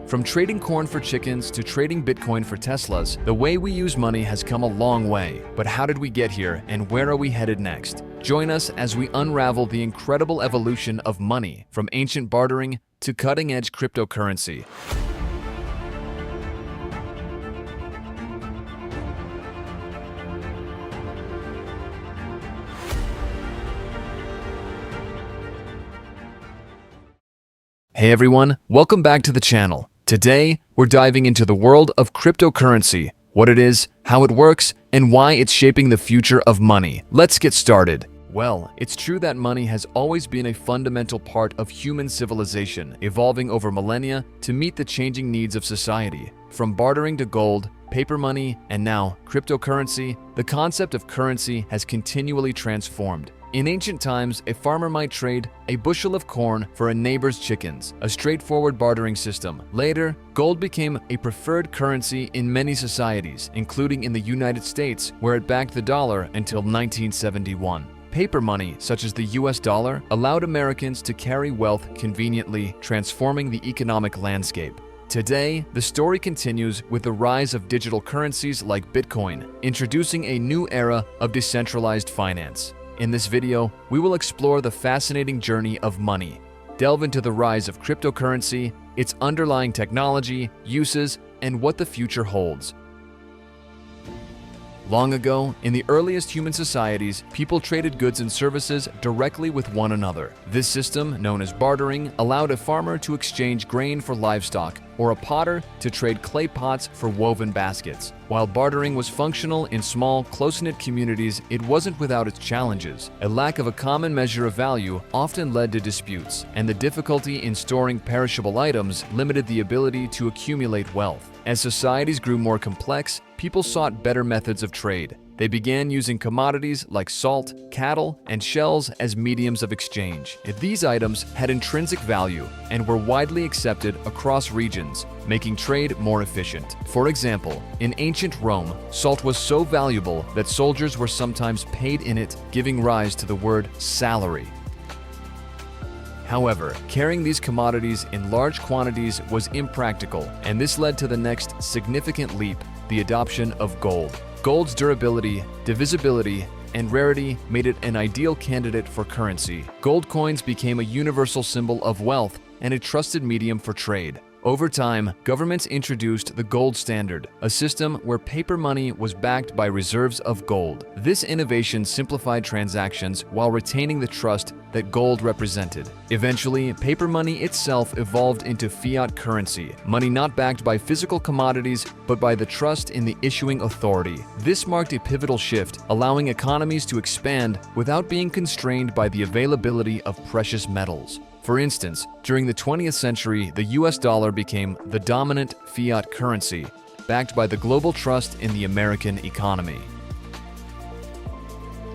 From trading corn for chickens to trading Bitcoin for Teslas, the way we use money has come a long way. But how did we get here, and where are we headed next? Join us as we unravel the incredible evolution of money, from ancient bartering to cutting-edge cryptocurrency. Hey everyone, welcome back to the channel. Today, we're diving into the world of cryptocurrency, what it is, how it works, and why it's shaping the future of money. Let's get started. Well, it's true that money has always been a fundamental part of human civilization, evolving over millennia to meet the changing needs of society. From bartering to gold, paper money, and now cryptocurrency, the concept of currency has continually transformed. In ancient times, a farmer might trade a bushel of corn for a neighbor's chickens, a straightforward bartering system. Later, gold became a preferred currency in many societies, including in the United States, where it backed the dollar until 1971. Paper money, such as the US dollar, allowed Americans to carry wealth conveniently, transforming the economic landscape. Today, the story continues with the rise of digital currencies like Bitcoin, introducing a new era of decentralized finance. In this video, we will explore the fascinating journey of money, delve into the rise of cryptocurrency, its underlying technology, uses, and what the future holds. Long ago, in the earliest human societies, people traded goods and services directly with one another. This system, known as bartering, allowed a farmer to exchange grain for livestock, or a potter to trade clay pots for woven baskets. While bartering was functional in small, close-knit communities, it wasn't without its challenges. A lack of a common measure of value often led to disputes, and the difficulty in storing perishable items limited the ability to accumulate wealth. As societies grew more complex, people sought better methods of trade. They began using commodities like salt, cattle, and shells as mediums of exchange. These items had intrinsic value and were widely accepted across regions, making trade more efficient. For example, in ancient Rome, salt was so valuable that soldiers were sometimes paid in it, giving rise to the word salary. However, carrying these commodities in large quantities was impractical, and this led to the next significant leap, the adoption of gold. Gold's durability, divisibility, and rarity made it an ideal candidate for currency. Gold coins became a universal symbol of wealth and a trusted medium for trade. Over time, governments introduced the gold standard, a system where paper money was backed by reserves of gold. This innovation simplified transactions while retaining the trust that gold represented. Eventually, paper money itself evolved into fiat currency, money not backed by physical commodities, but by the trust in the issuing authority. This marked a pivotal shift, allowing economies to expand without being constrained by the availability of precious metals. For instance, during the 20th century, the US dollar became the dominant fiat currency, backed by the global trust in the American economy.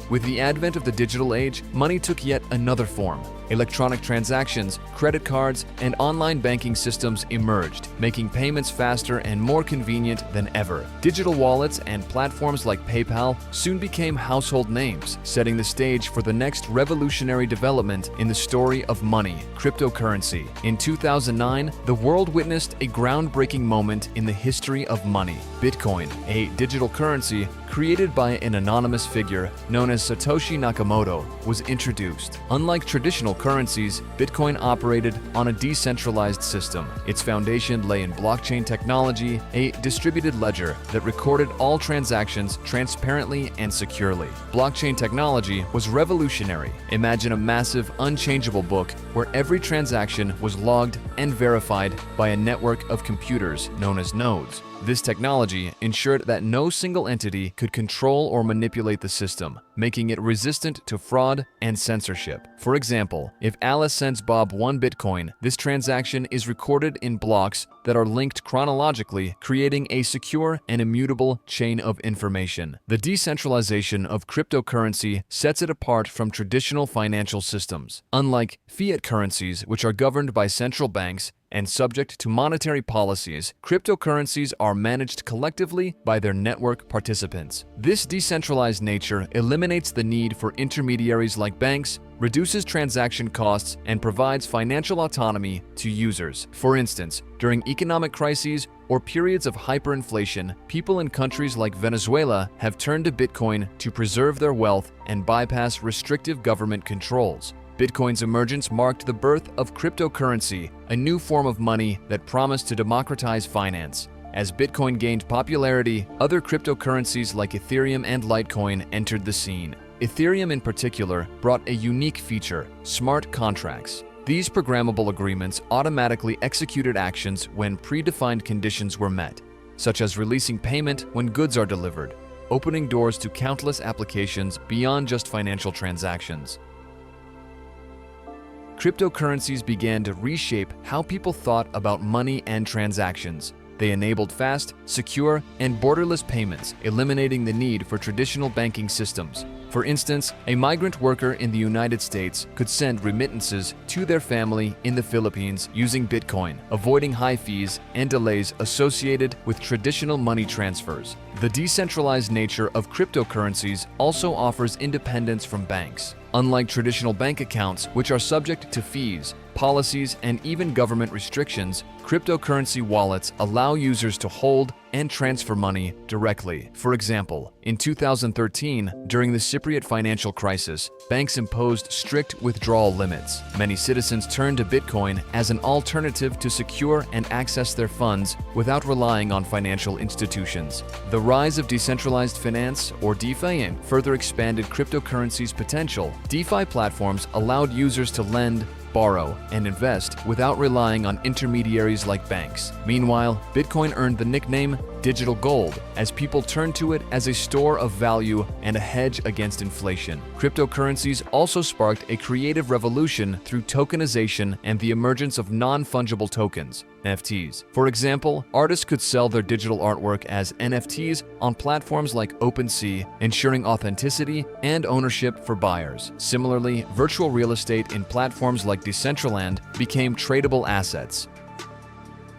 With the advent of the digital age, money took yet another form. Electronic transactions, credit cards, and online banking systems emerged, making payments faster and more convenient than ever. Digital wallets and platforms like PayPal soon became household names, setting the stage for the next revolutionary development in the story of money, cryptocurrency. In 2009, the world witnessed a groundbreaking moment in the history of money. Bitcoin, a digital currency created by an anonymous figure known as Satoshi Nakamoto, was introduced. Unlike traditional currencies, Bitcoin operated on a decentralized system. Its foundation lay in blockchain technology, a distributed ledger that recorded all transactions transparently and securely. Blockchain technology was revolutionary. Imagine a massive, unchangeable book where every transaction was logged and verified by a network of computers known as nodes. This technology ensured that no single entity could control or manipulate the system, making it resistant to fraud and censorship. For example, if Alice sends Bob 1 Bitcoin, this transaction is recorded in blocks that are linked chronologically, creating a secure and immutable chain of information. The decentralization of cryptocurrency sets it apart from traditional financial systems. Unlike fiat currencies, which are governed by central banks, and subject to monetary policies, cryptocurrencies are managed collectively by their network participants. This decentralized nature eliminates the need for intermediaries like banks, reduces transaction costs, and provides financial autonomy to users. For instance, during economic crises or periods of hyperinflation, people in countries like Venezuela have turned to Bitcoin to preserve their wealth and bypass restrictive government controls. Bitcoin's emergence marked the birth of cryptocurrency, a new form of money that promised to democratize finance. As Bitcoin gained popularity, other cryptocurrencies like Ethereum and Litecoin entered the scene. Ethereum in particular brought a unique feature: smart contracts. These programmable agreements automatically executed actions when predefined conditions were met, such as releasing payment when goods are delivered, opening doors to countless applications beyond just financial transactions. Cryptocurrencies began to reshape how people thought about money and transactions. They enabled fast, secure, and borderless payments, eliminating the need for traditional banking systems. For instance, a migrant worker in the United States could send remittances to their family in the Philippines using Bitcoin, avoiding high fees and delays associated with traditional money transfers. The decentralized nature of cryptocurrencies also offers independence from banks. Unlike traditional bank accounts, which are subject to fees, policies, and even government restrictions, cryptocurrency wallets allow users to hold and transfer money directly. For example, in 2013, during the Cypriot financial crisis, banks imposed strict withdrawal limits. Many citizens turned to Bitcoin as an alternative to secure and access their funds without relying on financial institutions. The rise of decentralized finance, or DeFi, further expanded cryptocurrency's potential. DeFi platforms allowed users to lend, borrow, and invest without relying on intermediaries like banks. Meanwhile, Bitcoin earned the nickname digital gold as people turned to it as a store of value and a hedge against inflation. Cryptocurrencies also sparked a creative revolution through tokenization and the emergence of non-fungible tokens, NFTs. For example, artists could sell their digital artwork as NFTs on platforms like OpenSea, ensuring authenticity and ownership for buyers. Similarly, virtual real estate in platforms like Decentraland became tradable assets.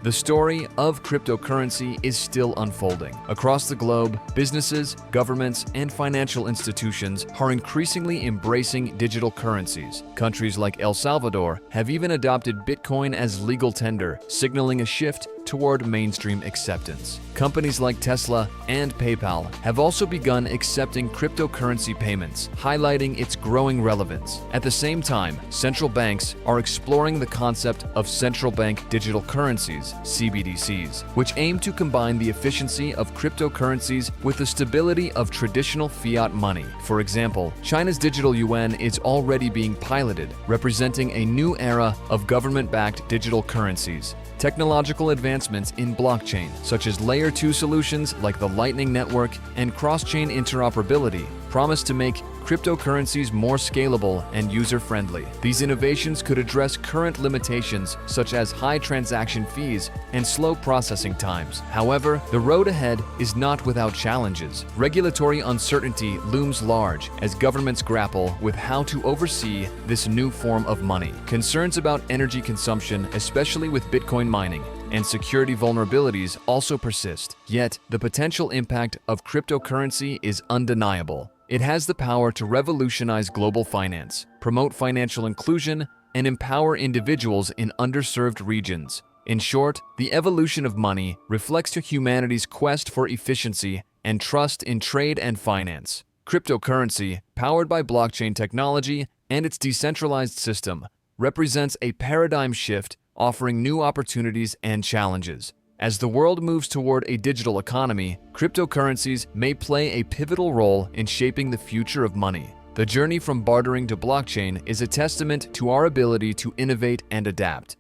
The story of cryptocurrency is still unfolding. Across the globe, businesses, governments, and financial institutions are increasingly embracing digital currencies. Countries like El Salvador have even adopted Bitcoin as legal tender, signaling a shift toward mainstream acceptance. Companies like Tesla and PayPal have also begun accepting cryptocurrency payments, highlighting its growing relevance. At the same time, central banks are exploring the concept of central bank digital currencies, CBDCs, which aim to combine the efficiency of cryptocurrencies with the stability of traditional fiat money. For example, China's digital yuan is already being piloted, representing a new era of government-backed digital currencies. Technological advancements in blockchain, such as Layer 2 solutions like the Lightning Network and cross-chain interoperability, promise to make cryptocurrencies more scalable and user-friendly. These innovations could address current limitations such as high transaction fees and slow processing times. However, the road ahead is not without challenges. Regulatory uncertainty looms large as governments grapple with how to oversee this new form of money. Concerns about energy consumption, especially with Bitcoin mining, and security vulnerabilities also persist. Yet, the potential impact of cryptocurrency is undeniable. It has the power to revolutionize global finance, promote financial inclusion, and empower individuals in underserved regions. In short, the evolution of money reflects to humanity's quest for efficiency and trust in trade and finance. Cryptocurrency, powered by blockchain technology and its decentralized system, represents a paradigm shift offering new opportunities and challenges. As the world moves toward a digital economy, cryptocurrencies may play a pivotal role in shaping the future of money. The journey from bartering to blockchain is a testament to our ability to innovate and adapt.